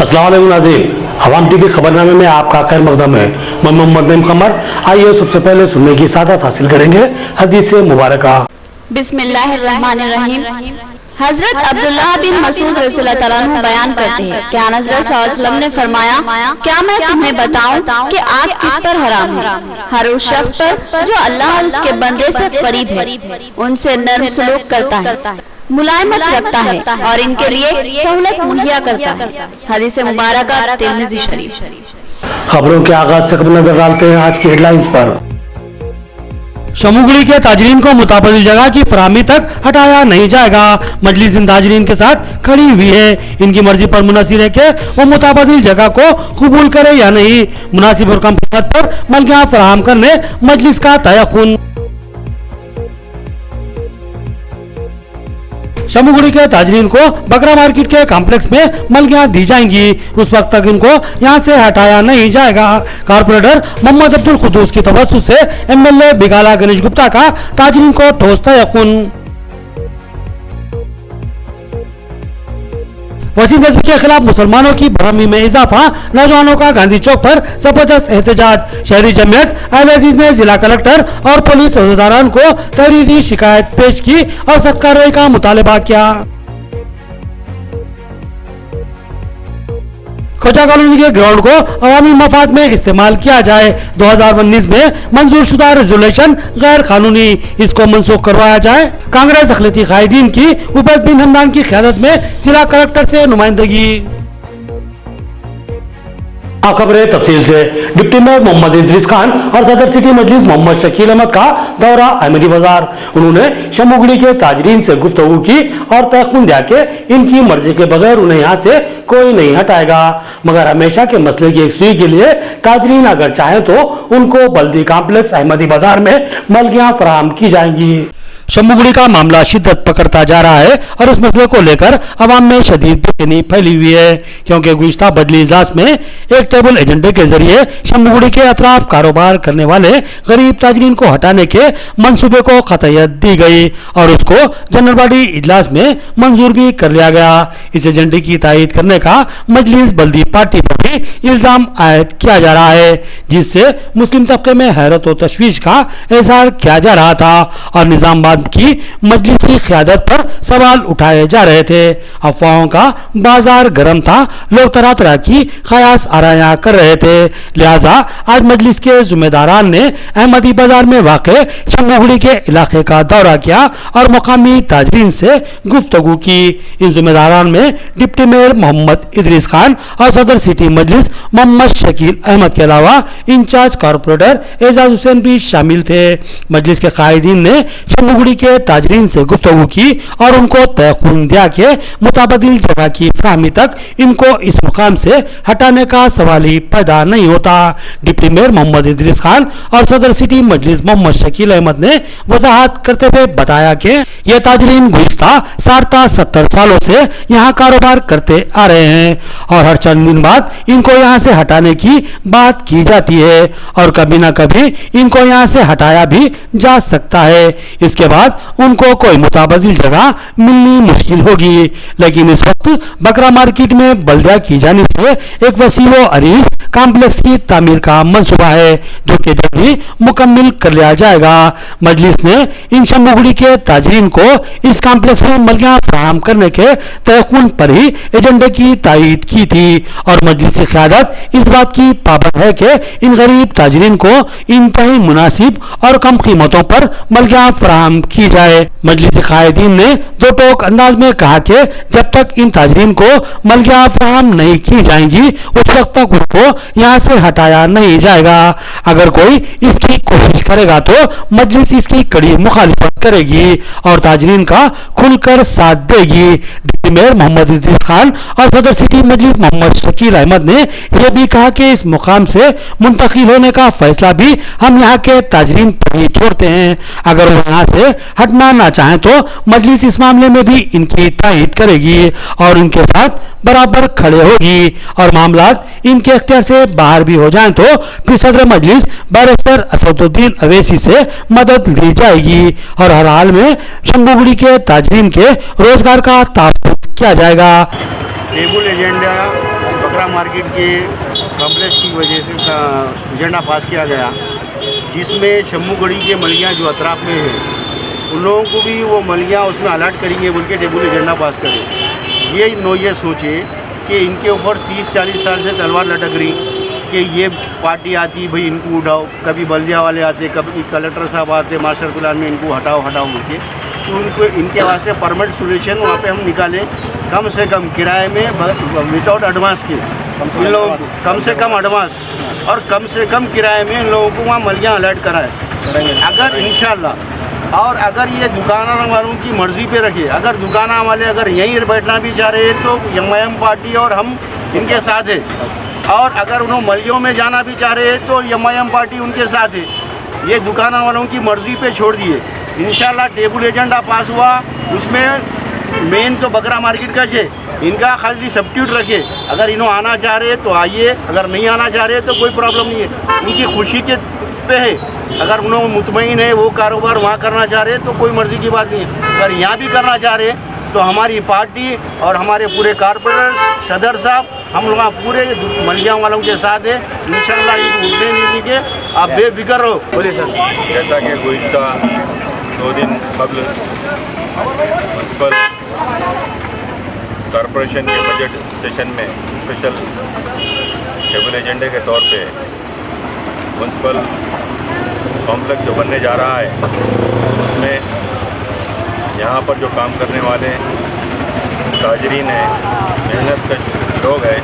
अस्सलाम वालेकुम नाज़रीन, अवाम टीवी खबरनामे में आपका खैर मकदम है। मैं मोहम्मद नईम कमर। आइए सबसे पहले सुनने की सादत हासिल करेंगे हदीस मुबारका। बिस्मिल्लाहिर्रहमानिर्रहीम। हजरत अब्दुल्लाह बिन मसूद रज़ियल्लाहु तआला अन्हु बयान करते हैं कि हज़रत सल्लल्लाहु अलैहि वसल्लम ने फरमाया, क्या मैं तुम्हें बताऊं कि आग किस पर हराम है? हर उस शख्स पर जो अल्लाह और उसके बंदे से करीब है, उनसे नर्म सलूक करता है, मुलायमत रखता है और इनके लिए सहूलत मुहैया करता है। हदीस मुबारका तिर्मिज़ी शरीफ। खबरों के आगाज से कब नजर डालते हैं आज की हेडलाइंस पर। शमुगड़ी के ताजरीन को मुताबिल जगह की फराहमी तक हटाया नहीं जाएगा। मजलिस इन ताजरीन के साथ खड़ी हुई है। इनकी मर्जी पर मुनसिर है कि वो मुताबिल जगह को कबूल करे या नहीं। मुनासिब और कम कीमत पर मलकियां फराहम करने मजलिस का तयक़ुन। शमुगड़ी के ताजरीन को बकरा मार्केट के कॉम्प्लेक्स में मलकियां दी जाएंगी। उस वक्त तक इनको यहां से हटाया नहीं जाएगा। कारपोरेटर मोहम्मद अब्दुल कुद्दूस की तवज्जुह से एमएलए बिगाला गणेश गुप्ता का ताजरीन को ठोस तयक़ुन। वसीम रिजवी के खिलाफ मुसलमानों की बरहमी में इजाफा। नौजवानों का गांधी चौक पर जबरदस्त एहतजाज। शहरी जमीयत अहले हदीस ने जिला कलेक्टर और पुलिस अहदेदारान को तहरीरी शिकायत पेश की और सख्त कार्रवाई का मुतालबा किया। खोजा कॉलोनी के ग्राउंड को अवामी मफाद में इस्तेमाल किया जाए। 2019 में मंजूर शुदा रेजोल्यूशन गैर कानूनी, इसको मनसूख करवाया जाए। कांग्रेस अखिलती कायदीन की उबैद बिन हमदान की क़यादत में जिला कलेक्टर से नुमाइंदगी। खबरें तफसील से। डिप्टी मेयर मोहम्मद इदरीस खान और सदर सिटी मजलिस मोहम्मद शकील अहमद का दौरा अहमदी बाजार। उन्होंने शमुगड़ी के ताजरीन से गुफ्तगू की और तयक़ुन दिया कि इनकी मर्जी के बगैर उन्हें यहाँ से कोई नहीं हटाएगा, मगर हमेशा के मसले की यकसुई के लिए ताजरीन अगर चाहे तो उनको बल्दी कॉम्प्लेक्स अहमदी बाजार में मलकियां फराहम की जाएंगी। शमुगड़ी का मामला शिद्दत पकड़ता जा रहा है और इस मसले को लेकर अवाम में शदीद बेचैनी फैली हुई है, क्योंकि गुज़िश्ता बदली इजलास में एक टेबल एजेंडे के जरिए शमुगड़ी के अतराफ कारोबार करने वाले गरीब ताजरीन को हटाने के मंसूबे को क़तईयत दी गई और उसको जनरल बॉडी इजलास में मंजूर भी कर लिया गया। इस एजेंडे की तायीद करने का मजलिस बल्दी पार्टी पर भी इल्जाम आयद किया जा रहा है, जिससे मुस्लिम तबके में हैरत और तशवीश का इजहार किया जा रहा था और निजामाबाद की मजलिसी क़यादत पर सवाल उठाए जा रहे थे। अफवाहों का बाजार गर्म था, लोग तरह तरह की ख्यास आराया कर रहे थे। लिहाजा आज मजलिस के जिम्मेदारान ने अहमदी बाजार में वाक़े शमुगड़ी के इलाके का दौरा किया और मुकामी ताजरीन से गुफ्तगू की। इन जिम्मेदारान में डिप्टी मेयर मोहम्मद इदरीस खान और सदर सिटी मजलिस मोहम्मद शकील अहमद के अलावा इंचार्ज कारपोरेटर एजाज हुसैन भी शामिल थे। मजलिस के कायदीन ने शमुगड़ी के ताजरीन से गुफ्तगू की और उनको तयक़ुन दिया कि मुताबिल जगह की फराहमी तक इनको इस मुकाम से हटाने का सवाल ही पैदा नहीं होता। डिप्टी मेयर मोहम्मद इदरीस खान और सदर सिटी मजलिस मोहम्मद शकील अहमद ने वजाहत करते हुए बताया कि ये ताजरीन गुज़िश्ता 70 सालों से यहाँ कारोबार करते आ रहे हैं और हर चंद दिन बाद इनको यहाँ से हटाने की बात की जाती है और कभी ना कभी इनको यहाँ से हटाया भी जा सकता है। इसके बाद उनको कोई मुताबिल जगह मिलनी मुश्किल होगी, लेकिन इस वक्त बकरा मार्केट में बल्दिया की जानिब से एक वसी व अरीज कॉम्प्लेक्स की तामीर का मंसूबा है, जो कि जल्द ही मुकम्मिल कर लिया जाएगा। मजलिस ने इन शमुगड़ी के ताजरीन को इस कॉम्प्लेक्स में मलकियां फराहम करने के तयक़ुन पर ही एजेंडे की तायीद की थी और मजलिस की क़यादत इस बात की पाबंद है कि इन गरीब ताजरीन को इंतहाई मुनासिब और कम कीमतों पर मलकियां फराहम की जाए। मजलिस कायदीन ने दो टोक अंदाज में कहा कि जब तक इन ताजरीन को मलकियां फराहम नहीं की जाएंगी उस वक्त तक उनको यहाँ से हटाया नहीं जाएगा। अगर कोई इसकी कोशिश करेगा तो मजलिस इसकी कड़ी मुखालिफत करेगी और ताजरीन का खुलकर साथ देगी। डिप्टी मेयर मोहम्मद इदरीस खान और सदर सिटी मजलिस मोहम्मद शकील अहमद ने यह भी कहा कि इस मुकाम से मुंतकिल होने का फैसला भी हम यहाँ के ताजरीन पर ही छोड़ते हैं। अगर वो यहाँ से हटना ना चाहें तो मजलिस इस मामले में भी इनकी तायीद करेगी और इनके साथ बराबर खड़े होगी और मामलात इनके इख्तियार से बाहर भी हो जाएं तो फिर सदर मजलिस बैरिस्टर असदुद्दीन अवैसी से मदद ली जाएगी और हर हाल में शमुगड़ी के ताजरीन के रोजगार का तहफ़्फ़ुज़ किया जाएगा। टेबल एजेंडा बकरा मार्केट के कॉम्प्लेक्स की वजह से एजेंडा पास किया गया, जिसमें शम्भूगढ़ी के मलियाँ जो अतराफ में हैं उन लोगों को भी वो मलियाँ उसमें अलर्ट करेंगे बोल के टेबल एजेंडा पास करें। ये सोचे कि इनके ऊपर 30-40 साल से तलवार लटक रही कि ये पार्टी आती भाई इनको उठाओ, कभी बल्दिया वाले आते, कभी कलेक्टर साहब आते मास्टर प्लान में इनको हटाओ बोल के, तो उनको इनके वास्ते परमानेंट सोल्यूशन वहाँ पे हम निकालें, कम से कम किराए में विदाउट एडवांस के इन लोगों को कम से कम एडवांस और कम से कम किराए में इन लोगों को वहाँ मलियाँ अलर्ट कराए। अगर इंशाल्लाह और अगर ये दुकान वालों की मर्ज़ी पे रखे, अगर दुकान वाले अगर यहीं बैठना भी चाह रहे हैं तो एमआईएम पार्टी और हम इनके साथ है, और अगर उन्होंने मलियों में जाना भी चाह रहे हैं तो एमआईएम पार्टी उनके साथ है। ये दुकान वालों की मर्ज़ी पे छोड़ दिए। इंशाल्लाह टेबल एजेंडा पास हुआ, उसमें मेन तो बकरा मार्केट का है, इनका खाली सब्स्टिट्यूट रखे। अगर इन्हों आना चाह रहे तो आइए, अगर नहीं आना चाह रहे तो कोई प्रॉब्लम नहीं है, इनकी खुशी के पे है। अगर उन्होंने मुतमईन है वो कारोबार वहाँ करना चाह रहे तो कोई मर्ज़ी की बात नहीं है। अगर यहाँ भी करना चाह रहे तो हमारी पार्टी और हमारे पूरे कारपोरेटर सदर साहब हम लोग पूरे मलिया वालों के साथ है। इंशाल्लाह इनको उठने नहीं देंगे, आप बेफिक्र रहो। बोलिए सर। जैसा कि गुज़िश्ता 2 दिन कबल म्यूनसिपल कॉरपोरेशन के बजट सेशन में स्पेशल टेबल एजेंडे के तौर पे म्यूनसिपल कॉम्प्लेक्स जो बनने जा रहा है उसमें यहाँ पर जो काम करने वाले ताजरीन हैं, मेहनत लोग हैं,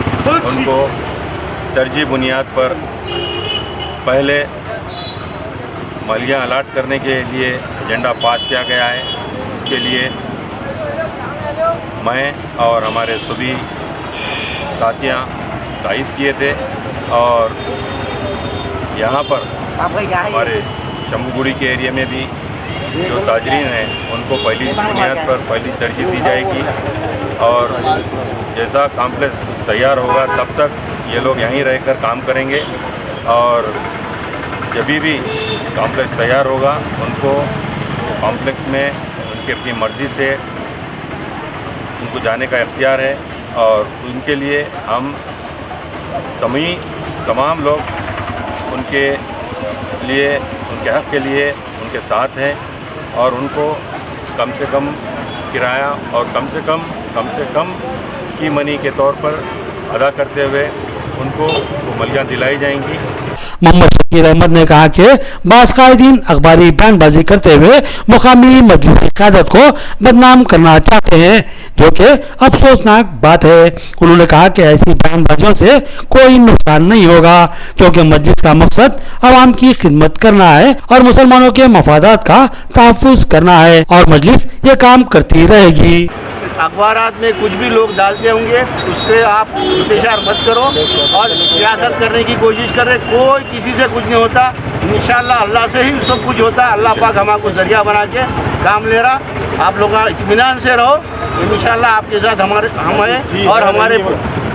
उनको तरजीह बुनियाद पर पहले मलियाँ अलाट करने के लिए एजेंडा पास किया गया है। इसके लिए मैं और हमारे सभी साथियाँ तायद किए थे और यहाँ पर हमारे शम्भूगढ़ी के एरिया में भी जो ताजरीन हैं उनको पहली बुनियाद पर पहली तरजीह दी जाएगी और जैसा कॉम्प्लेक्स तैयार होगा तब तक ये लोग यहीं रहकर काम करेंगे और जब भी कॉम्प्लेक्स तैयार होगा उनको कॉम्प्लेक्स में उनकी अपनी मर्ज़ी से उनको जाने का इख्तियार है और उनके लिए हम तमाम लोग उनके लिए उनके हक़ के लिए उनके साथ हैं और उनको कम से कम किराया और कम से कम की मनी के तौर पर अदा करते हुए उनको वो मलियाँ दिलाई जाएंगी। मोहम्मद शकील अहमद ने कहा कि बाकायदीन अखबारी बयानबाजी करते हुए मुकामी मजलिस की क़यादत को बदनाम करना चाहते हैं, जो कि अफसोसनाक बात है। उन्होंने कहा कि ऐसी बयानबाजियों से कोई नुकसान नहीं होगा क्योंकि मजलिस का मकसद आवाम की खिदमत करना है और मुसलमानों के मफादात का तहफ़्फ़ुज़ करना है और मजलिस ये काम करती रहेगी। अखबारात में कुछ भी लोग डालते होंगे उसके आप इंतजार मत करो और सियासत करने की कोशिश करें, कोई किसी से कुछ नहीं होता। इंशाल्लाह अल्लाह से ही सब कुछ होता है। अल्लाह पाक हमको जरिया बना के काम ले रहा, आप लोग इत्मीनान से रहो। इंशाल्लाह आपके साथ हम हैं और हमारे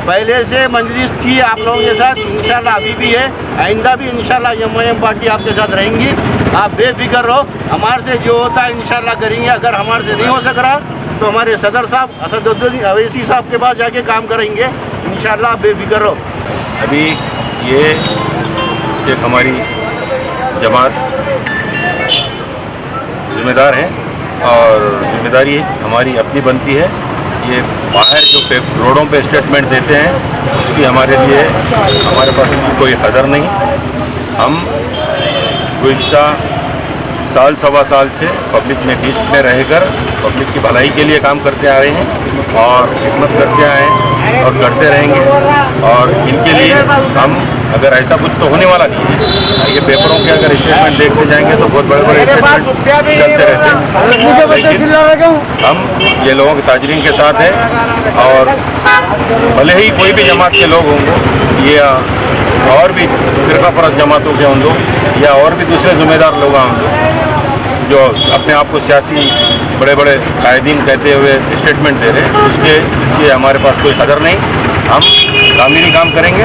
पहले से मजलिस थी आप लोगों के साथ, इंशाल्लाह अभी भी है, आइंदा भी इंशाल्लाह एमआईएम पार्टी आपके साथ रहेंगी। आप बेफिक्र रहो, हमारे से जो होता है इंशाल्लाह करेंगे। अगर हमारे से नहीं हो सक रहा तो हमारे सदर साहब असदुद्दीन अवैसी साहब के पास जाके काम करेंगे इंशाल्लाह, बेफिक्र रहो। अभी ये एक हमारी जमात ज़िम्मेदार है और जिम्मेदारी हमारी अपनी बनती है। ये बाहर जो रोडों पे स्टेटमेंट देते हैं उसकी हमारे लिए हमारे पास उसकी कोई कदर नहीं। हम गुज़िश्ता साल सवा साल से पब्लिक में बीच में रहकर पब्लिक की भलाई के लिए काम करते आ रहे हैं और खिदमत करते आए हैं और करते रहेंगे और इनके लिए हम अगर ऐसा कुछ तो होने वाला नहीं है। ये पेपरों के अगर स्टेटमेंट देखते जाएंगे तो बहुत बड़े बड़े स्टेटमेंट चलते रहते हैं, लेकिन हम ये लोगों के ताजरीन के साथ हैं और भले ही कोई भी जमात के लोग होंगे या और भी फ़िरका परस्त जमातों के हों लोग या और भी दूसरे ज़िम्मेदार लोग हों जो अपने आप को सियासी बड़े बड़े कायदीन कहते हुए स्टेटमेंट दे रहे हैं, उसके हमारे पास कोई कदर नहीं। हम कानूनी काम करेंगे,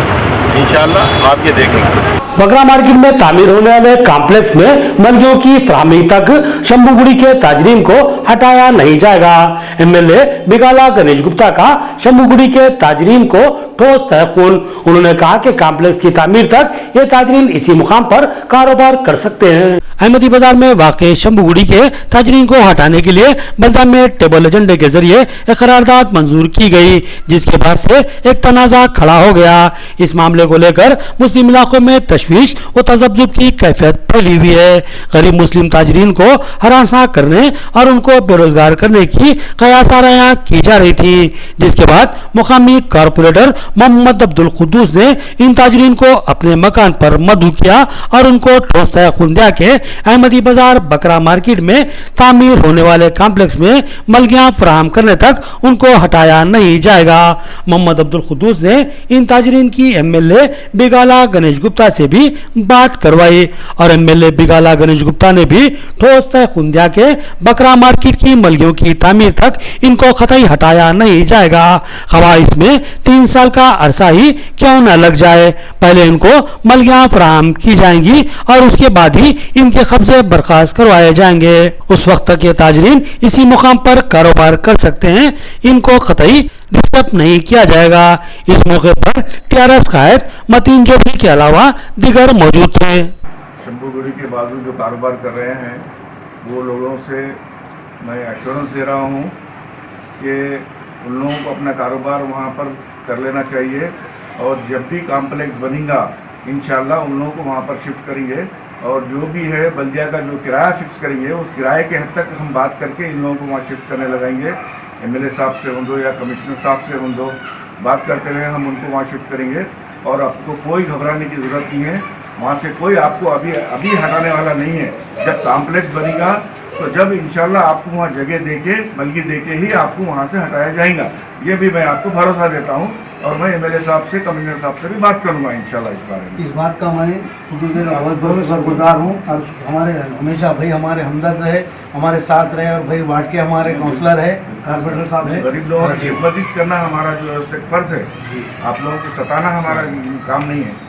इंशाल्लाह आप ये देखेंगे। बकरा मार्केट में तामीर होने वाले कॉम्प्लेक्स में मलगियों की फराहमी तक शंभूगुड़ी के ताजरीन को हटाया नहीं जाएगा। एमएलए बिगाला गणेश गुप्ता का शंभूगुड़ी के ताजरीन को ठोस तयक़ुन। उन्होंने कहा कि कॉम्प्लेक्स की तामीर तक ये ताजरीन इसी मुकाम पर कारोबार कर सकते हैं। अहमदी बाजार में वाक़ शंभूगुड़ी के ताजरीन को हटाने के लिए बल्दा में टेबल एजेंडे के जरिए एक करारदाद मंजूर की गई, जिसके बाद से एक तनाज़ा खड़ा हो गया। इस मामले को लेकर मुस्लिम इलाकों में तशवीश व तज़ब्ज़ुब की कैफियत फैली हुई है। गरीब मुस्लिम ताजरीन को हरासा करने और उनको बेरोजगार करने की कयासारायां की जा रही थी, जिसके बाद मुकामी कारपोरेटर मोहम्मद अब्दुल कुद्दूस ने इन ताजरीन को अपने मकान पर मदऊ किया और उनको ठोस तयक़ुन दिया कि अहमदी बाजार बकरा मार्केट में तामीर होने वाले कॉम्प्लेक्स में मलगियां फराहम करने तक उनको हटाया नहीं जाएगा। मोहम्मद अब्दुल कुद्दूस ने इन ताजरीन की एमएलए बिगाला गणेश गुप्ता से भी बात करवाई और एमएलए बिगाला गणेश गुप्ता ने भी ठोस तयक़ुन दिया कि बकरा मार्केट की मलगियों की तामीर तक इनको कतई हटाया नहीं जाएगा, खवा इसमें 3 साल का अरसा ही क्यों न लग जाए। पहले इनको मलगियां फराहम की जाएंगी और उसके बाद ही इनके कब्जे बर्खास्त करवाए जाएंगे। उस वक्त तक ये ताजरीन इसी मुकाम पर कारोबार कर सकते हैं, इनको कतई डिस्टर्ब नहीं किया जाएगा। इस मौके पर टीआरएस कायद मतीन जोबरी के अलावा दीगर मौजूद थे। शंभूगुड़ी के बाजू जो कारोबार कर रहे हैं वो लोगों से मैं एश्योरेंस दे रहा हूँ कि उन लोगों को अपना कारोबार वहाँ पर कर लेना चाहिए और जब भी कॉम्प्लेक्स बनेगा इंशाल्लाह उन लोगों को वहाँ पर शिफ्ट करेंगे और जो भी है बल्दिया का जो किराया फिक्स करेंगे वो किराए के हद तक हम बात करके इन लोगों को वहाँ शिफ्ट करने लगाएंगे। एमएलए साहब से हों या कमिश्नर साहब से हों, बात करते हुए हम उनको वहाँ शिफ्ट करेंगे और आपको कोई घबराने की ज़रूरत नहीं है। वहाँ से कोई आपको अभी हटाने वाला नहीं है। जब कॉम्प्लेक्स बनेगा तो जब इंशाल्लाह आपको वहाँ जगह देके मलगी देके ही आपको वहाँ से हटाया जाएगा, ये भी मैं आपको भरोसा देता हूँ और मैं एमएलए साहब से कमिश्नर साहब से भी बात करूँगा इंशाल्लाह इस बारे में। इस बात का मैं बहुत शुक्रगुजार हूँ और हमारे हमेशा भाई हमारे हमदर्द रहे, हमारे साथ रहे और भाई वार्ड के हमारे काउंसलर है, कारपोरेटर साहब है। गरीब लोगों की खिदमत करना हमारा जो फर्ज है, आप लोगों को सताना हमारा काम नहीं है।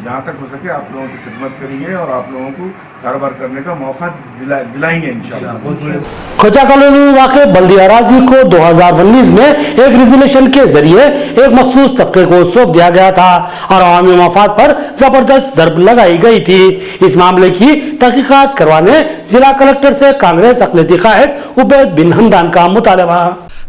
जहाँ तक हो सके आप लोगों की खिदमत करेंगे और आप लोगों को कारोबार करने का मौका दिलाएंगे इंशाल्लाह। खोचा कॉलोनी में वाक़ बल्दी अराजी को 2019 में एक रेजोल्यूशन के जरिए एक मखसूस तबके को सौंप दिया गया था और अवामी मफाद पर जबरदस्त ज़रब लगाई गई थी। इस मामले की तहकीकात करवाने जिला कलेक्टर से कांग्रेस अक़लियती कायद उबैद बिन हमदान का मुतालबा।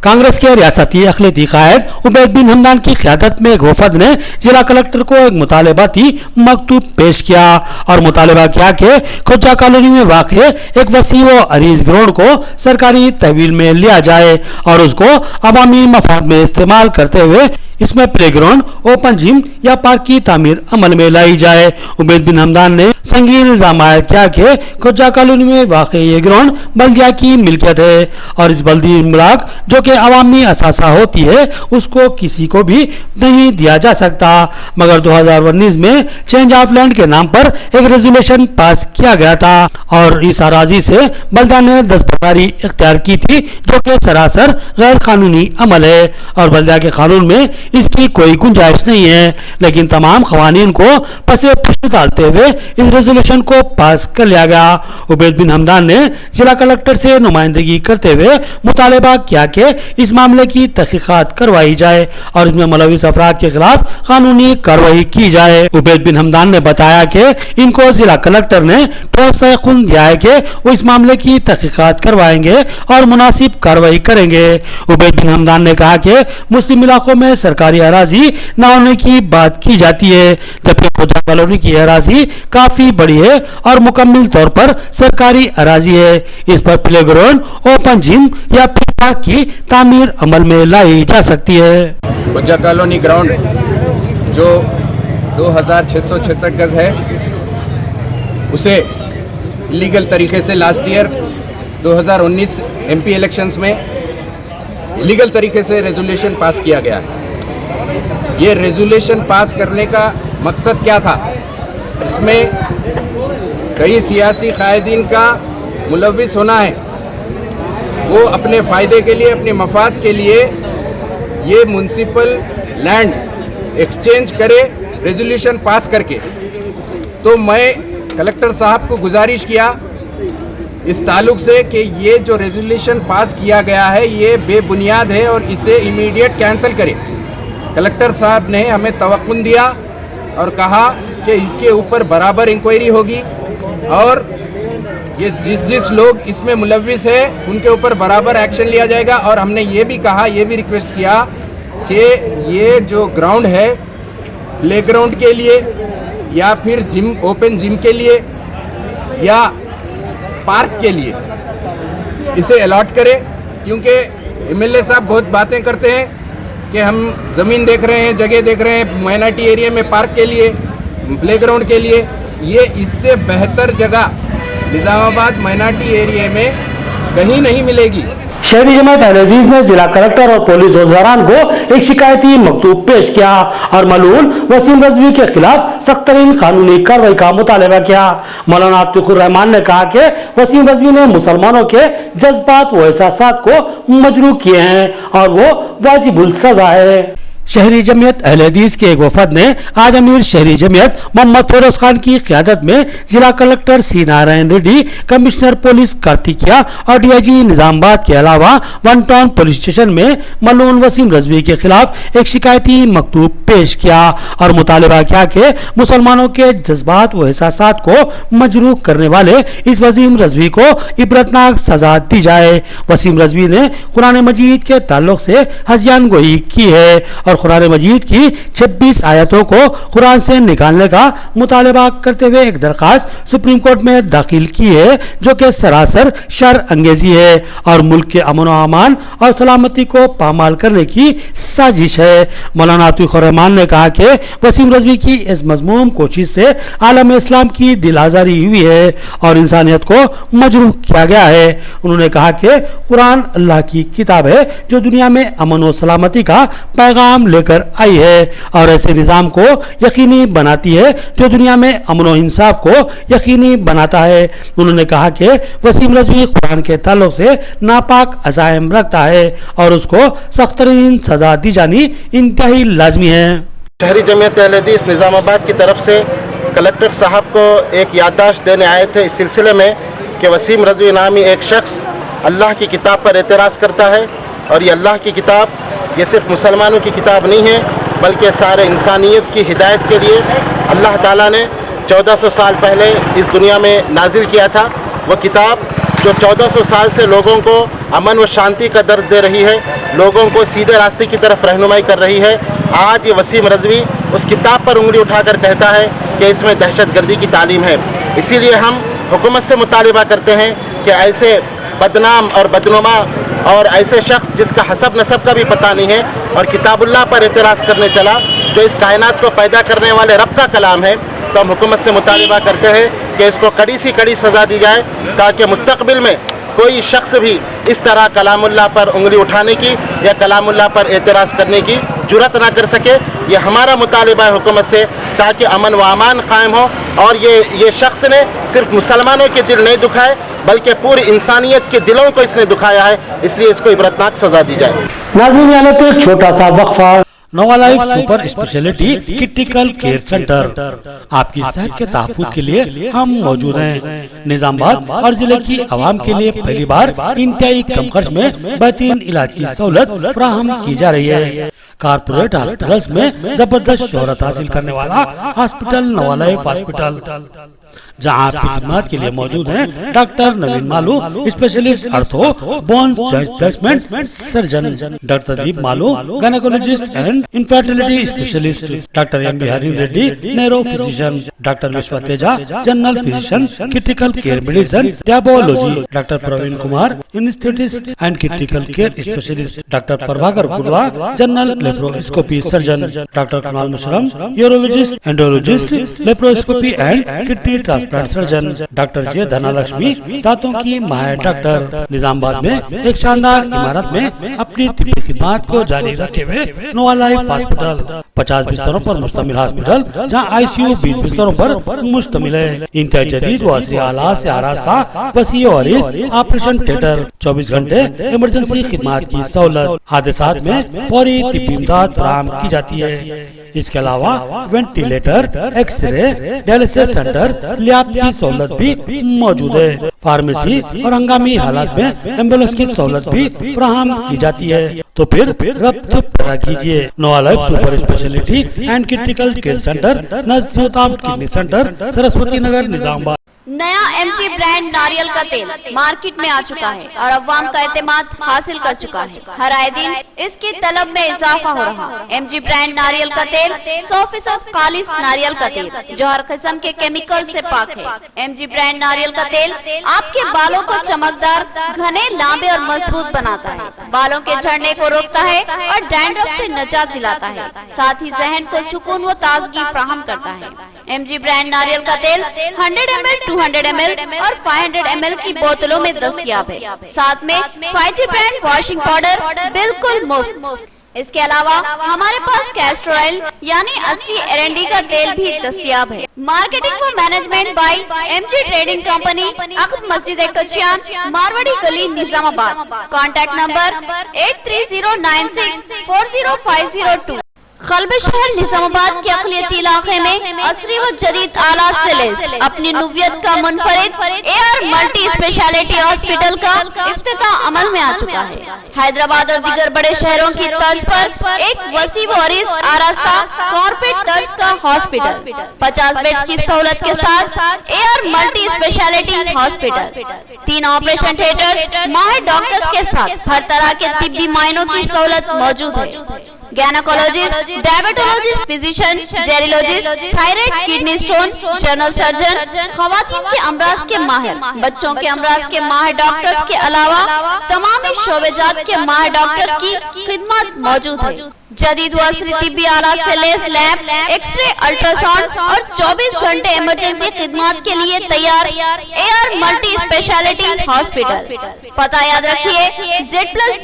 कांग्रेस के रियासती अक़लियती कायद उबैद बिन हमदान की क़यादत में एक वफद ने जिला कलेक्टर को एक मुतालबाती मकतूब पेश किया और मुतालबा किया कि खोजा कॉलोनी में वाक़ एक वसी व अरीज ग्राउंड को सरकारी तहवील में लिया जाए और उसको अवामी मफाद में इस्तेमाल करते हुए इसमें प्ले ग्राउंड, ओपन जिम या पार्क की तामीर अमल में लाई जाए। उबैद बिन हमदान ने संगीन इल्जाम आयद किया कि खोजा कॉलोनी में वाक़ ये ग्राउंड बल्दिया की मिल्कियत है और इस बल्दी इमलाक जो कि अवामी असासा होती है उसको किसी को भी नहीं दिया जा सकता। मगर 2019 में चेंज ऑफ लैंड के नाम पर एक रेजोल्यूशन पास किया गया था और इस अराजी से बल्दा ने दस्तबरदारी इख्तियार की थी जो कि सरासर गैर कानूनी अमल है और बल्दा के कानून में इसकी कोई गुंजाइश नहीं है। लेकिन तमाम खवानीन को पसे पुष्ट डालते हुए इस रेजोल्यूशन को पास कर लिया गया। उबैद बिन हमदान ने जिला कलेक्टर से नुमाइंदगी करते हुए मुतालबा किया कि इस मामले की तहकीकात करवाई जाए और इसमें मुलविस अफराद के खिलाफ कानूनी कार्रवाई की जाए। उबैद बिन हमदान ने बताया कि इनको जिला कलेक्टर ने ठोस तयक़ुन दिया है कि वो इस मामले की तहकीकात करवाएंगे और मुनासिब कार्रवाई करेंगे। उबैद बिन हमदान ने कहा कि मुस्लिम इलाकों में सरकारी अराजी न होने की बात की जाती है जबकि खोजा कॉलोनी की अराजी काफी बड़ी है और मुकम्मल तौर पर सरकारी अराजी है। इस पर प्ले ग्राउंड, ओपन जिम या पार्क की तामीर अमल में लाई जा सकती है। खोजा कॉलोनी ग्राउंड जो 2666 गज है उसे लीगल तरीके से लास्ट ईयर 2019 एमपी इलेक्शंस में लीगल तरीके से रेजोल्यूशन पास किया गया है। ये रेजोल्यूशन पास करने का मकसद क्या था? इसमें कई सियासी कायदीन का मुलविस होना है, वो अपने फ़ायदे के लिए, अपने मफाद के लिए ये म्युनिसिपल लैंड एक्सचेंज करे रेजोल्यूशन पास करके, तो मैं कलेक्टर साहब को गुजारिश किया इस ताल्लुक से कि ये जो रेजोल्यूशन पास किया गया है ये बेबुनियाद है और इसे इमीडिएट कैंसिल करें। कलेक्टर साहब ने हमें तवक्कुन दिया और कहा कि इसके ऊपर बराबर इंक्वायरी होगी और ये जिस लोग इसमें मुलव्विस है उनके ऊपर बराबर एक्शन लिया जाएगा। और हमने ये भी कहा, ये भी रिक्वेस्ट किया कि ये जो ग्राउंड है प्ले ग्राउंड के लिए या फिर जिम, ओपन जिम के लिए या पार्क के लिए इसे अलॉट करें, क्योंकि एमएलए साहब बहुत बातें करते हैं कि हम ज़मीन देख रहे हैं, जगह देख रहे हैं माइनॉरिटी एरिया में पार्क के लिए, प्ले ग्राउंड के लिए। ये इससे बेहतर जगह निज़ामाबाद माइनॉरिटी एरिया में कहीं नहीं मिलेगी। शहरी जमात अहले हदीस ने जिला कलेक्टर और पुलिस वज़ारान को एक शिकायती मकतूब पेश किया और मलून वसीम रजवी के खिलाफ सख्त तरीन कानूनी कार्रवाई का मुतालबा किया। मौलाना अतीकुर रहमान ने कहा कि वसीम रजवी ने मुसलमानों के जज्बात व एहसासात को मजरूह किए हैं और वो वाजिबुल सजा है। शहरी जमीयत अहले हदीस के एक वफद ने आज अमीर शहरी जमीयत मोहम्मद फिरोज खान की क़यादत में जिला collector C Narayan Reddy, commissioner police Karthikeya और डीआईजी निजामाबाद के अलावा वन टाउन पुलिस स्टेशन में मलून वसीम रजवी के खिलाफ एक शिकायती मकतूब पेश किया और मुतालबा किया कि मुसलमानों के जज्बात व एहसासात को मजरूह करने वाले इस वसीम रजवी को इबरतनाक सजा दी जाए। वसीम रजवी ने कुरान मजीद के ताल्लुक से हज़ियान गोई की है और कुरान मजीद की 26 आयतों को कुरान से निकालने का मुतालबा करते हुए एक दरखास्त सुप्रीम कोर्ट में दाखिल की है, जो कि सरासर शर अंगेजी है और मुल्क के अमन व अमान और सलामती को पामाल करने की साजिश है। मौलाना अतीकुर रहमान ने कहा कि वसीम रजवी की इस मज़मूम कोशिश से आलम इस्लाम की दिल आज़ारी हुई है और इंसानियत को मजरूह किया गया है। उन्होंने कहा कि कुरान अल्लाह की किताब है जो दुनिया में अमन व सलामती का पैगाम लेकर आई है और ऐसे निज़ाम को यकीनी बनाती है जो दुनिया में अमन व इंसाफ को यकीनी बनाता है। उन्होंने कहा कि वसीम रजवी कुरान के ताल्लुक से नापाक अज़ाइम रखता है और उसको सख्त तरीन सजा दी जानी इंतहाई लाजमी है। शहरी जमीयत अहले हदीस निज़ामाबाद की तरफ से कलेक्टर साहब को एक याददाश्त देने आए थे इस सिलसिले में कि वसीम रजवी नामी एक शख्स अल्लाह की किताब पर एतराज़ करता है और ये अल्लाह की किताब ये सिर्फ मुसलमानों की किताब नहीं है बल्कि सारे इंसानियत की हिदायत के लिए अल्लाह ताला ने 1400 साल पहले इस दुनिया में नाजिल किया था। वो किताब जो 1400 साल से लोगों को अमन व शांति का दर्ज दे रही है, लोगों को सीधे रास्ते की तरफ रहनुमाई कर रही है। आज ये वसीम रजवी उस किताब पर उंगली उठाकर कहता है कि इसमें दहशतगर्दी की तालीम है। इसीलिए हम हुकूमत से मुतालिबा करते हैं कि ऐसे बदनाम और बदनुमा और ऐसे शख्स जिसका हसब नसब का भी पता नहीं है और किताबुल्लाह पर एतराज़ करने चला जो इस कायनात को पैदा करने वाले रब का कलाम है, तो हम हुकूमत से मुतालिबा करते हैं कि इसको कड़ी सी कड़ी सज़ा दी जाए ताकि मुस्तक़बिल में कोई शख्स भी इस तरह कलामुल्लाह पर उंगली उठाने की या कलामुल्लाह पर एतराज़ करने की जुरत ना कर सके। ये हमारा मुतालिबा है हुकूमत से ताकि अमन व अमान कायम हो और ये शख्स ने सिर्फ मुसलमानों के दिल नहीं दुखाए बल्कि पूरी इंसानियत के दिलों को इसने दुखाया है, इसलिए इसको इबरतनाक सज़ा दी जाए। नाज़रीन, यहाँ तो एक छोटा सा वक्फा। Nova life super speciality critical care centre आपकी सेहत के तहफ़्फ़ुज़ के लिए हम मौजूद हैं। निजामाबाद और जिले की आवाम के लिए पहली बार इंतहाई कम खर्च में बेहतरीन इलाज की सहूलत फराहम की जा रही है। कारपोरेट हॉस्पिटल्स में जबरदस्त शोहरत हासिल करने वाला हॉस्पिटल नोवा लाइफ हॉस्पिटल, जहां आपकी खिदमत के लिए मौजूद हैं doctor Naveen Malu, specialist ortho bone joint replacement surgeon, doctor Deep Malu, gynaecologist and infertility specialist, doctor M Bihari Reddy, neuro physician, doctor Vishwa Teja, general physician, critical care medicine, diabetology, doctor Praveen Kumar, anaesthetist and critical care specialist, doctor Prabhakar Gurla, general laparoscopy surgeon, doctor Kamal Musharam, urologist, endologist, laparoscopy and kidney transplant surgeon, doctor J Dhanalakshmi, दांतों की माहिर doctor. Nizamabad में एक शानदार इमारत में अपनी तिब्बी खिदमत को जारी रखे हुए नोवा लाइफ हॉस्पिटल 50 बिस्तरों पर मुश्तमिल हॉस्पिटल, जहां आईसीयू 20 बिस्तरों पर मुश्तमिल है। इंतहाई जदीद व असरी आलात से आरास्ता वसीअ और ऑपरेशन थिएटर, 24 घंटे इमरजेंसी खिदमत की सहूलत, हादसात में फौरी तिब्बी इमदाद फराहम की जाती है। इसके अलावा ventilator, x-ray, dialysis centre, lab की सहूलत भी मौजूद है। फार्मेसी और हंगामी हालात में एम्बुलेंस की सहूलत भी फराहम की जाती है। तो फिर रब्त पैदा कीजिए। नोआ life super speciality and critical care centre, नजदीक किडनी सेंटर, सरस्वती नगर, निजामाबाद। नया एमजी ब्रांड नारियल का तेल मार्केट में आ चुका है और अवाम का एतमाद हासिल कर चुका है। हर आए दिन इसकी तलब में इजाफा हो रहा है। एमजी ब्रांड नारियल का तेल 100% खालिस नारियल का तेल जो हर किस्म के केमिकल से पाक है। एमजी ब्रांड नारियल का तेल आपके बालों को चमकदार, घने, लांबे और मजबूत बनाता है। बालों के झड़ने को रोकता है और डैंड्रफ से निजात दिलाता है। साथ ही जहन को सुकून व ताजगी फराहम करता है। एमजी ब्रांड नारियल का तेल 100 ml, 200 ml और 500 ml की बोतलों में दस्तयाब है। साथ में 5G ब्रांड वॉशिंग पाउडर बिल्कुल मुफ्त। इसके अलावा हमारे पास कैस्टर ऑयल यानी असली एरंडी का तेल भी दस्तयाब है। मार्केटिंग व management by MG trading company, अकब मस्जिद कचियान, मारवाड़ी गली, निजामाबाद। Contact number 8309640502। खलबे शहर निजामाबाद के अकलियती इलाके में असरी व जदीद आलात से लैस अपनी नुवियत का मुनफरिद एआर मल्टी स्पेशलिटी हॉस्पिटल का इफ्तिताह अमल में आ चुका है। हैदराबाद और दीगर बड़े शहरों की तर्ज पर एक वसी व अरीज आरास्ता कॉर्पोरेट तर्ज का हॉस्पिटल 50 बेड्स की सहूलत के साथ AR multi speciality hospital, 3 operation theatre, माहिर डॉक्टर्स के साथ हर तरह के तिब्बी मायनों की सहूलत मौजूद है। Gynaecologist, diabetologist, physician, geriatologist, thyroid, kidney stone, general surgeon, खवातीन के अमराज के माहिर, बच्चों के अमराज के माहिर डॉक्टर्स के अलावा तमाम शोबेजात के माहिर डॉक्टर्स की खिदमत मौजूद है। जदीद वस्री तिब्बी आलात से लैस लैब, एक्सरे, अल्ट्रासाउंड और 24 घंटे इमरजेंसी खिदमत के लिए तैयार एआर मल्टी स्पेशलिटी हॉस्पिटल। पता याद रखिए, Z+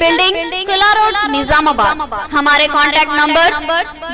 बिल्डिंग, किला रोड, निजामाबाद। हमारे कॉन्टैक्ट नंबर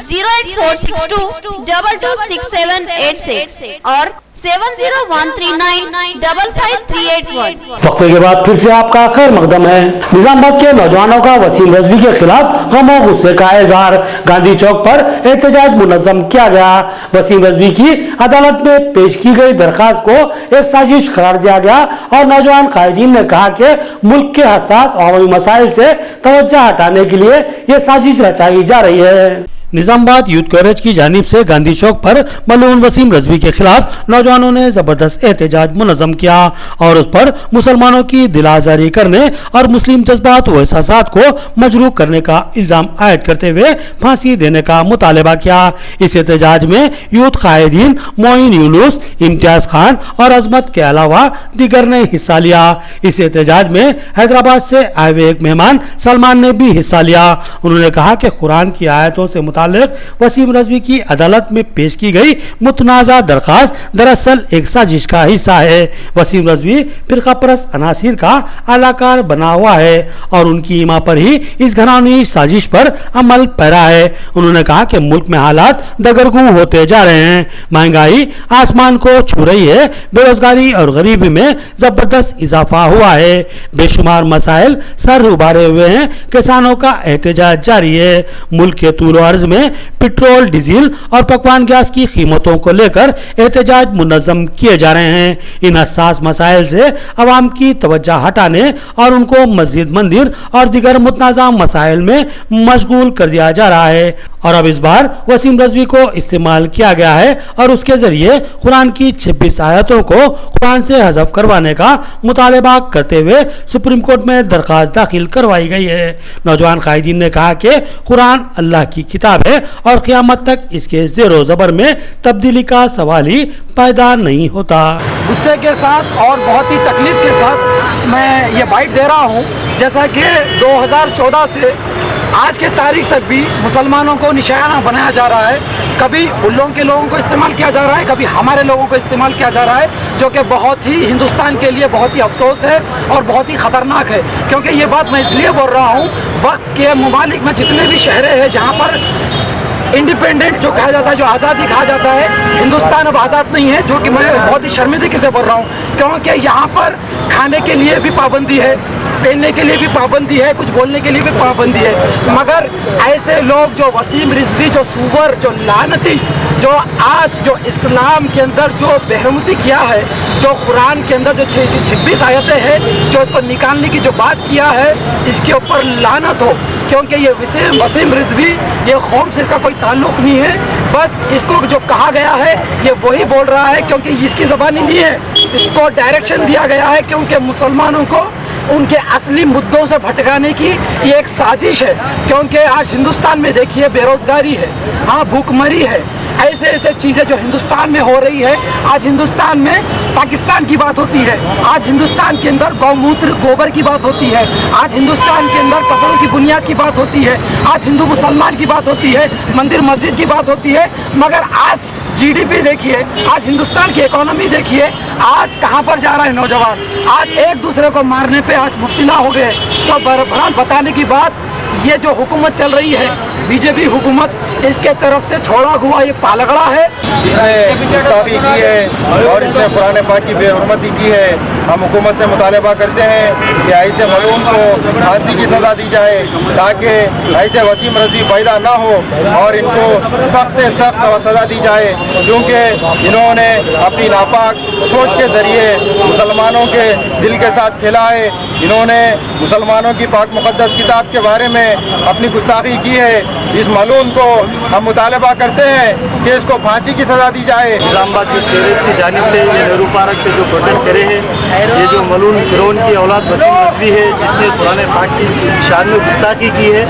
08462 226786 और 7013955381। वक्फे के बाद फिर से आपका खैर मकदम है। निजामाबाद के नौजवानों का वसीम रजवी के खिलाफ गम और गुस्से का इजहार। गांधी चौक पर एहतजाज मुनज़्ज़म किया गया। वसीम रजवी की अदालत में पेश की गई दरखास्त को एक साजिश करार दिया गया और नौजवान कायदीन ने कहा कि मुल्क के हसास अवामी मसाइल से तवज्जो हटाने के लिए ये साजिश रचाई जा रही है। निजामाबाद यूथ कॉलेज की जानिब से गांधी चौक पर मलून वसीम रजवी के खिलाफ नौजवानों ने जबरदस्त एहतजाज मुनज़्ज़म किया और उस पर मुसलमानों की दिल आज़ारी करने और मुस्लिम जज्बात व एहसासात को मजरूह करने का इल्जाम आयद करते हुए फांसी देने का मुतालबा किया। इस एहतजाज में यूथ कायदीन मोइन यूनुस, इम्तियाज खान और अजमत के अलावा दीगर ने हिस्सा लिया। इस एहतजाज में हैदराबाद से आए हुए एक मेहमान सलमान ने भी हिस्सा लिया। उन्होंने कहा कि कुरान की आयतों से वसीम रजवी की अदालत में पेश की गई मुतनाज़ा दरखास्त दरअसल एक साजिश का हिस्सा है। वसीम रजवी फिरका परस्त अनासिर का अलाकार बना हुआ है और उनकी ईमा पर ही इस घरानी साजिश पर अमल पैरा है। उन्होंने कहा कि मुल्क में हालात दगरगू होते जा रहे हैं, महंगाई आसमान को छू रही है, बेरोजगारी और गरीबी में जबरदस्त इजाफा हुआ है, बेशुमार मसाइल सर उबारे हुए हैं, किसानों का एहतजाज जारी है। मुल्क के तूल अर्ज में पेट्रोल, डीजल और पकवान गैस की कीमतों को लेकर एहतजाज मुनज़्ज़म किए जा रहे हैं। इन हसास मसाइल से अवाम की तवज्जो हटाने और उनको मस्जिद, मंदिर और दीगर मुतनाज़ा मसाइल में मशगूल कर दिया जा रहा है और अब इस बार वसीम रजवी को इस्तेमाल किया गया है और उसके जरिए कुरान की 26 आयतों को कुरान से हज़फ करवाने का मुतालबा करते हुए सुप्रीम कोर्ट में दरखास्त दाखिल करवाई गई है। नौजवान कायदीन ने कहा कि कुरान अल्लाह की किताब है और क़यामत तक इसके ज़ेरो ज़बर में तब्दीली का सवाल ही पैदा नहीं होता। गुस्से के साथ और बहुत ही तकलीफ के साथ मैं ये बाइट दे रहा हूँ। जैसा कि 2014 से आज के तारीख तक भी मुसलमानों को निशाना बनाया जा रहा है, कभी उन लोगों के लोगों को इस्तेमाल किया जा रहा है, कभी हमारे लोगों को इस्तेमाल किया जा रहा है, जो कि बहुत ही हिंदुस्तान के लिए बहुत ही अफसोस है और बहुत ही ख़तरनाक है। क्योंकि ये बात मैं इसलिए बोल रहा हूँ, वक्त के ममालिक में जितने भी शहरें हैं जहाँ पर इंडिपेंडेंट जो कहा जाता है, जो आज़ादी कहा जाता है, हिंदुस्तान अब आज़ाद नहीं है, जो कि मैं बहुत ही शर्मिंदगी से बोल रहा हूँ। क्योंकि यहाँ पर खाने के लिए भी पाबंदी है, पहनने के लिए भी पाबंदी है, कुछ बोलने के लिए भी पाबंदी है, मगर ऐसे लोग जो वसीम रिजवी, जो सुवर, जो लानती, जो आज जो इस्लाम के अंदर जो बेहरमती किया है, जो कुरान के अंदर जो 6 से 26 आयतें हैं, जो उसको निकालने की जो बात किया है, इसके ऊपर लानत हो, क्योंकि ये वसीम रिजवी, ये कौम से इसका कोई ताल्लुक़ नहीं है, बस इसको जो कहा गया है ये वही बोल रहा है, क्योंकि इसकी ज़बानी नहीं है, इसको डायरेक्शन दिया गया है, क्योंकि मुसलमानों को उनके असली मुद्दों से भटकाने की ये एक साजिश है। क्योंकि आज हिंदुस्तान में देखिए बेरोज़गारी है, हाँ भूखमरी है, ऐसे ऐसे चीज़ें जो हिंदुस्तान में हो रही है। आज हिंदुस्तान में पाकिस्तान की बात होती है, आज हिंदुस्तान के अंदर गौमूत्र गोबर की बात होती है, आज हिंदुस्तान के अंदर कपड़ों की बुनियाद की बात होती है, आज हिंदू मुसलमान की बात होती है, मंदिर मस्जिद की बात होती है, मगर आज GDP देखिए, आज हिंदुस्तान की इकोनॉमी देखिए, आज कहाँ पर जा रहा है नौजवान, आज एक दूसरे को मारने पे आज मुब्तला हो गए। तो बहरहाल बताने की बात, ये जो हुकूमत चल रही है बीजेपी हुकूमत, इसके तरफ से छोड़ा हुआ ये पालगड़ा है, इसने गुस्ताखी की है और इसने कुरान पाक की बेहुरमती की है। हम हुकूमत से मुतालबा करते हैं कि ऐसे मलूम को फांसी की सज़ा दी जाए, ताकि ऐसे वसीम रज़वी पैदा ना हो और इनको सख्त से सख्त सज़ा दी जाए, क्योंकि इन्होंने अपनी नापाक सोच के ज़रिए मुसलमानों के दिल के साथ खेला है। इन्होंने मुसलमानों की पाक मुक़द्दस किताब के बारे में अपनी गुस्ताखी की है। इस मलूम को हम मुतालबा करते हैं कि इसको फांसी की सज़ा दी जाए। निज़ामाबाद के टेररिस्ट की जानिब से ये नेहरू पार्क पे जो प्रोटेस्ट करे हैं, ये जो मलून फिरौन की औलाद वसीम रज़वी है, जिसने कुरान पाक की शान में गुस्ताखी की है,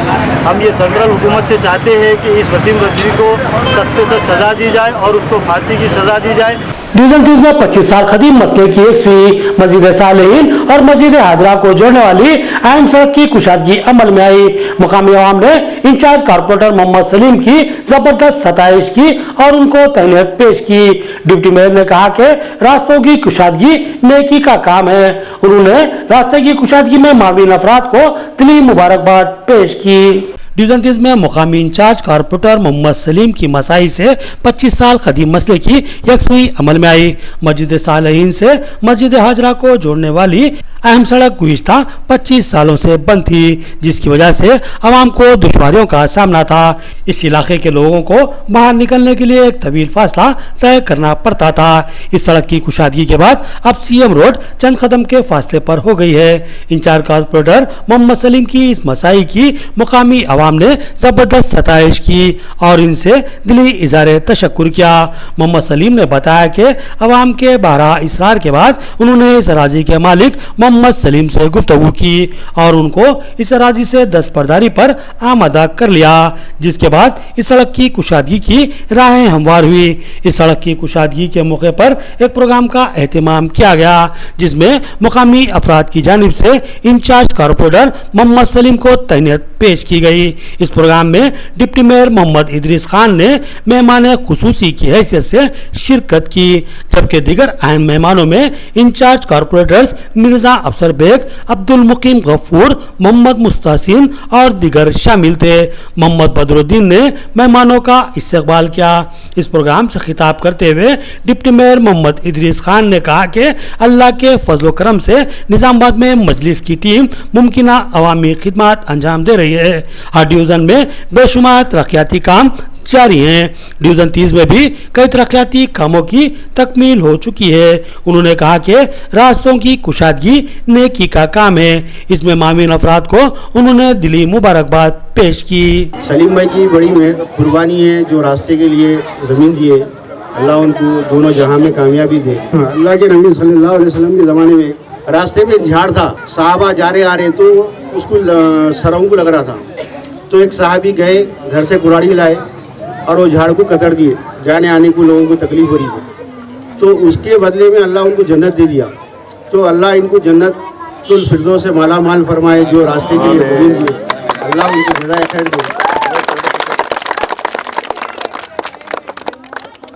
हम ये सेंट्रल हुकूमत से चाहते हैं कि इस वसीम रज़वी को सख्त से सज़ा दी जाए और उसको फांसी की सज़ा दी जाए। डिवीजन 30 में 25 साल कदीम मसले की 1वीं मस्जिद सालेहीन और मस्जिद हाजरा को जोड़ने वाली अहम सड़क की कुशादगी अमल में आई। मुकामी अवाम ने इंचार्ज कारपोरेटर मोहम्मद सलीम की जबरदस्त सताइश की और उनको तहनीत पेश की। डिप्टी मेयर ने कहा कि रास्तों की कुशादगी नेकी का काम है। उन्होंने रास्ते की कुशादगी में माविन अफराद को दिली मुबारकबाद पेश की। डिवीजन 30 में मुकामी इंचार्ज कारपोरेटर मोहम्मद सलीम की मसाई से 25 साल कदीम मसले की यकसुई अमल में आई। मस्जिद सालेहीन से मस्जिद हाजरा को जोड़ने वाली अहम सड़क गुज़िश्ता 25 सालों से बंद थी, जिसकी वजह से आवाम को दुश्वारियों का सामना था। इस इलाके के लोगों को बाहर निकलने के लिए एक तवील फासला तय करना पड़ता था। इस सड़क की कुशादगी के बाद अब CM रोड चंद कदम के फासले पर हो गई है। इंचार्ज कारपोरेटर मोहम्मद सलीम की इस मसाई की मुकामी आवाम ने जबरदस्त सताइश की और इनसे दिली इज़हार तशक्कुर किया। मोहम्मद सलीम ने बताया कि आवाम के 12 इसरार के बाद उन्होंने इस अराजी के मालिक मोहम्मद सलीम से गुफ्तगू की और उनको इस अराजी से दस्तबरदारी पर आमादा कर लिया, जिसके बाद इस सड़क की कुशादगी की राहें हमवार हुई। इस सड़क की कुशादगी के मौके पर एक प्रोग्राम का एहतमाम किया गया, जिसमें मुकामी अफराद की जानिब से इंचार्ज कारपोरेटर मोहम्मद सलीम को तहनीत पेश की गई। इस प्रोग्राम में डिप्टी मेयर मोहम्मद इदरीस खान ने मेहमान खुसूसी की हैसियत से शिरकत की, जबकि दीगर अहम मेहमानों में इंचार्ज कारपोरेटर्स मिर्जा अफसर बेग, अब्दुल मुकीम गफूर, मोहम्मद मुस्तासिन और दीगर शामिल थे। मोहम्मद बदरुद्दीन ने मेहमानों का इस्तकबाल किया। इस प्रोग्राम से खिताब करते हुए डिप्टी मेयर मोहम्मद इदरीस खान ने कहा कि अल्लाह के फजल करम से निजामाबाद में मजलिस की टीम मुमकिना अवामी खिदमत अंजाम दे रही है। हर डिवीजन में बेशुमार तरक्याती काम जारी हैं। डिवीजन 30 में भी कई तरक्याती कामों की तकमील हो चुकी है। उन्होंने कहा कि रास्तों की कुशादगी नेकी का काम है। इसमें मामीन अफराद को उन्होंने दिली मुबारकबाद पेश की। सलीम भाई की बड़ी कुर्बानी है जो रास्ते के लिए ज़मीन दिए, अल्लाह उनको दोनों जहां में कामयाबी दे। अल्लाह के नबी सल्लल्लाहु अलैहि वसल्लम के ज़माने में रास्ते में झाड़ था, साहबा जा रहे आ रहे तो उसको सरों को लग रहा था, तो एक साहबी गए घर से कुराड़ी लाए और वो झाड़ को कतर दिए। जाने आने को लोगों को तकलीफ हो रही थी, तो उसके बदले में अल्लाह उनको जन्नत दे दिया। तो अल्लाह इनको जन्नतुल फिरदौस से माला माल फरमाए जो रास्ते के लिए ज़मीन दिए, अल्लाह उनको जज़ाए खैर दे।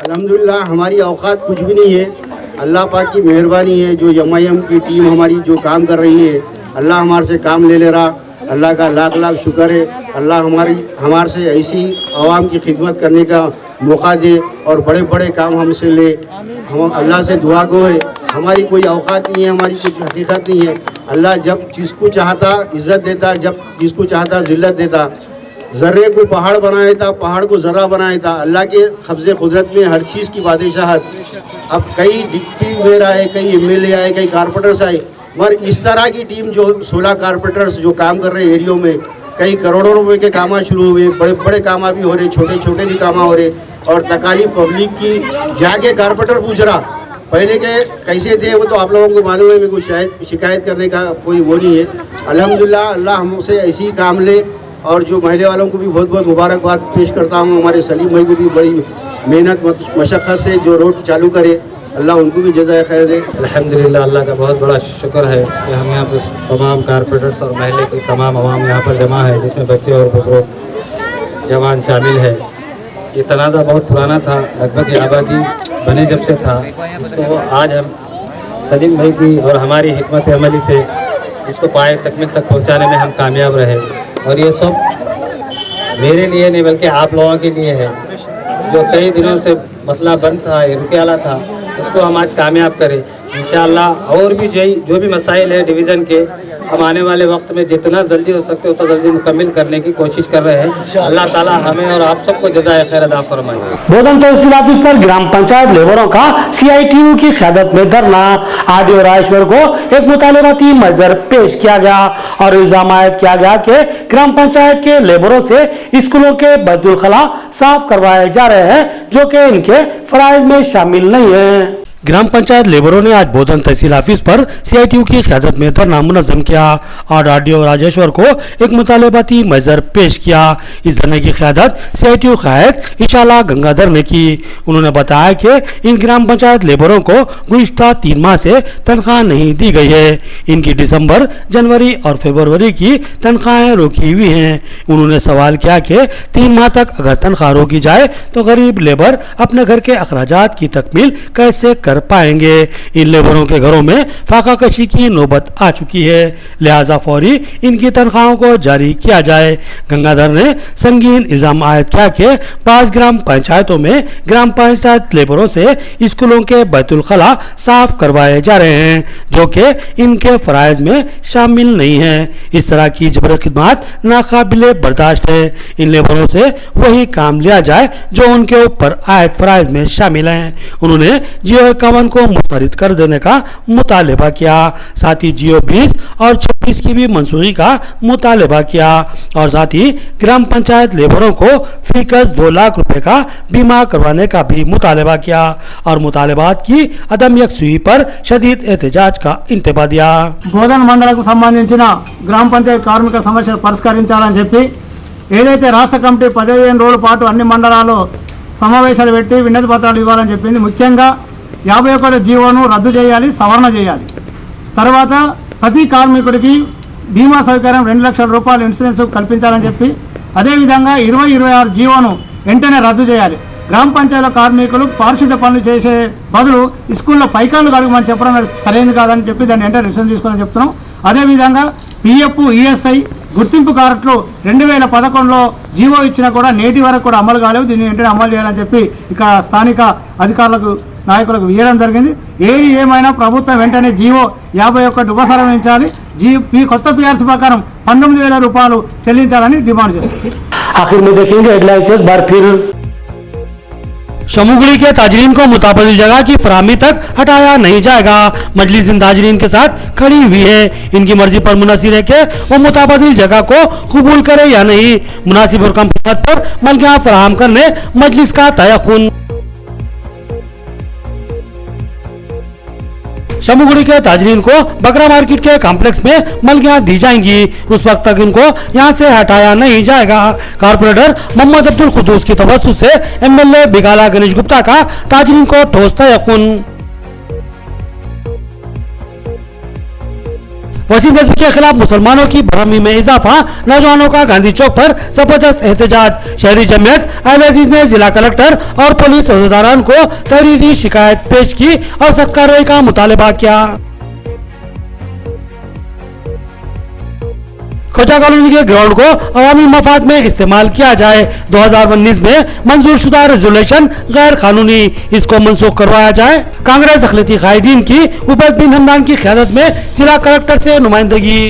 अल्हम्दुलिल्लाह हमारी औकात कुछ भी नहीं है, अल्लाह पाक की मेहरबानी है। जो MIM की टीम हमारी जो काम कर रही है, अल्लाह हमारे से काम ले रहा, अल्लाह का लाख लाख शुक्र है। अल्लाह हमारे से ऐसी आवाम की खिदमत करने का मौका दे और बड़े बड़े काम हमसे ले। हम अल्लाह से दुआ गो है हमारी कोई औकात नहीं है, हमारी कुछ हकीकत नहीं है। अल्लाह जब जिसको चाहता इज़्ज़त देता, जब जिसको चाहता ज़िल्लत देता। ज़र्रे को पहाड़ बनाया था, पहाड़ को ज़र्रा बनाया था। अल्लाह के कब्ज़े कुदरत में हर चीज़ की बादशाहत। अब कई डिप्टी मेयर आए, कई MLA आए, कई कारपोरेटर्स आए, मगर इस तरह की टीम जो 16 कारपोरेटर्स जो काम कर रहे एरियो में, कई करोड़ों रुपए के काम शुरू हुए, बड़े बड़े काम भी हो रहे, छोटे छोटे भी काम हो रहे, और तकालीफ पब्लिक की जाके कारपोरेटर पूछ रहा पहले के कैसे थे वो तो आप लोगों को मालूम है। मेरे को शायद शिकायत करने का कोई वो नहीं है। अल्हम्दुलिल्लाह अल्लाह हमसे ऐसी ही काम ले, और जो महल्ले वालों को भी बहुत बहुत मुबारकबाद पेश करता हूँ। हमारे सलीम भाई को भी बड़ी मेहनत मशक्क़त से जो रोड चालू करे, अल्लाह उनको भी जज़ाए खैर दे। अल्हम्दुलिल्लाह अल्लाह का बहुत बड़ा शुक्र है कि हम यहाँ पर तमाम कारपोरेटर्स और महल्ले की तमाम आवाम यहाँ पर जमा है, जिसमें बच्चे और बुजुर्ग जवान शामिल है। ये तनाज़ा बहुत पुराना था, लगभग ये आबादी बने जब से था। इसको आज हम सलीम भाई की और हमारी हिकमत अमली से इसको पाए तकमील तक पहुँचाने में हम कामयाब रहे। और ये सब मेरे लिए नहीं बल्कि आप लोगों के लिए है। जो कई दिनों से मसला बंद था, रुके वाला था, उसको हम आज कामयाब करें इंशाअल्लाह। और भी जो भी मसाइल है डिवीज़न के, हम आने वाले वक्त में जितना जल्दी हो सकते उतना जल्दी मुकम्मल करने की कोशिश कर रहे हैं। अल्लाह ताला हमें और आप सबको जज़ाए खैर अदा फरमाए। बोधन तहसील ऑफिस पर ग्राम पंचायत लेबरों का CITU की क़यादत में धरना। RDO राजेश्वर को एक मुतालबाती मजर पेश किया गया और इल्जाम आयद किया गया कि ग्राम पंचायत के लेबरों से स्कूलों के बैतुल खला साफ करवाए जा रहे हैं, जो कि इनके फराइज में शामिल नहीं है। ग्राम पंचायत लेबरों ने आज बोधन तहसील ऑफिस पर CITU की क़यादत में धरना मुनज़्ज़म किया और RDO राजेश्वर को एक मुतालबाती मजर पेश किया। इस धरने की क़यादत CITU क़ायद इशाला गंगाधर ने की। उन्होंने बताया कि इन ग्राम पंचायत लेबरों को गुज़िश्ता 3 माह से तनख्वाह नहीं दी गई है। इनकी दिसंबर, जनवरी और फरवरी की तनख्वाहें रोकी हुई हैं। उन्होंने सवाल किया कि 3 माह तक अगर तनख्वाह रोकी जाए तो गरीब लेबर अपने घर के अखराजात की तकमील कैसे कर पाएंगे। इन लेबरों के घरों में फाका कशी की नौबत आ चुकी है, लिहाजा फौरी इनकी तनख्वाहों को जारी किया जाए। गंगाधर ने संगीन इल्जाम आयद किया कि 5 ग्राम पंचायतों में ग्राम पंचायत लेबरों से स्कूलों के बैतुल खला साफ करवाए जा रहे हैं, जो कि इनके फराइज में शामिल नहीं है। इस तरह की जबर खिदमत नाकाबिले बर्दाश्त है। इन लेबरों से वही काम लिया जाए जो उनके ऊपर आयद फराइज में शामिल हैं। उन्होंने जियो 51 को मुस्तरद कर देने का मुतालबा किया, साथ ही जियो 20 और 26 की भी मंसूखी का मुतालबा किया और साथ ही ग्राम पंचायत लेबरों को फीकस 2 लाख रुपए का बीमा करवाने का भी मुतालबा किया और मुतालबात की अदम यकसुई पर शदीद एहतजाज का इंतबा दिया। బోధన్ మండలకు సంబంధించిన గ్రామ పంచాయతీ కార్మిక సమస్యలు పరిష్కరించాలని చెప్పి ఏదైతే రాష్ట్ర కమిటీ 15 రోజుల పాటు అన్ని మండలాల్లో సమావేశాలు పెట్టి వినతి పత్రాలు ఇవ్వాలని చెప్పింది. ముఖ్యంగా 51 జీవోను రద్దు చేయాలి, సవరణ చేయాలి. తర్వాత ప్రతి కార్మికుడికి బీమా సౌకర్యం 2 లక్షల రూపాయలు ఇన్సూరెన్స్ కల్పించాలని చెప్పి, అదేవిధంగా 2026 జీవోను వెంటనే రద్దు చేయాలి. గ్రామ పంచాయతీల కార్మికులు పారిశుద్ధ్య పనులు చేసే బదులు స్కూల్లో పైకాలు కడగమని చెప్పడం సరైనది కాదని చెప్పి దాన్ని వెంటనే రిసెన్స్ తీసుకోవాలని చెప్తున్నాం. అదేవిధంగా PF, ESI గుర్తింపు కార్డులు 2011లో జీవో ఇచ్చినా కూడా నేటి వరకు కూడా అమలు కాలేవు. దీన్ని వెంటనే అమలు చేయాలని చెప్పి ఇక్కడ స్థానిక అధికారులకు, నాయకులకు వేయడం జరిగింది. ఏమైనా ప్రభుత్వం వెంటనే జీవో 51 ఉపసంహరించాలి. కొత్త PRC ప్రకారం 19,000 రూపాయలు చెల్లించాలని డిమాండ్ చేస్తుంది. आखिर में देखेंगे हेडलाइंस एक बार फिर। शमुगड़ी के ताजरीन को मुताबिल जगह की फराहमी तक हटाया नहीं जाएगा। मजलिस इन ताजरीन के साथ खड़ी हुई है। इनकी मर्जी पर मुनासिर है कि वो मुताबिल जगह को कबूल करे या नहीं। मुनासिब और कम कीमत पर मलकिया फराहम करने मजलिस का तयक़ुन। शमुगड़ी के ताजरीन को बकरा मार्केट के कॉम्प्लेक्स में मलकियां दी जाएंगी, उस वक्त तक इनको यहां से हटाया नहीं जाएगा। कारपोरेटर मोहम्मद अब्दुल कुद्दूस की तवज्जुह से MLA बिगाला गणेश गुप्ता का ताजरीन को ठोस तयक़ुन। वसीम रिजवी के खिलाफ मुसलमानों की बरहमी में इजाफा, नौजवानों का गांधी चौक पर जबरदस्त एहतजाज। शहरी जमीयत अहले हदीस ने जिला कलेक्टर और पुलिस अहदेदारान को तहरीरी शिकायत पेश की और सख्त कार्रवाई का मुतालबा किया। खोजा कॉलोनी के ग्राउंड को अवामी मफाद में इस्तेमाल किया जाए। 2019 में मंजूर शुदा रेजोल्यूशन गैर कानूनी, इसको मनसूख करवाया जाए। कांग्रेस अखिलती कायदीन की उबैद बिन हमदान की क़यादत में जिला कलेक्टर से नुमाइंदगी।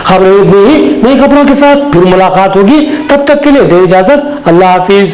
खबरें इतनी ही, नई खबरों के साथ फिर मुलाकात होगी, तब तक के लिए दे इजाजत, अल्लाह हाफिज।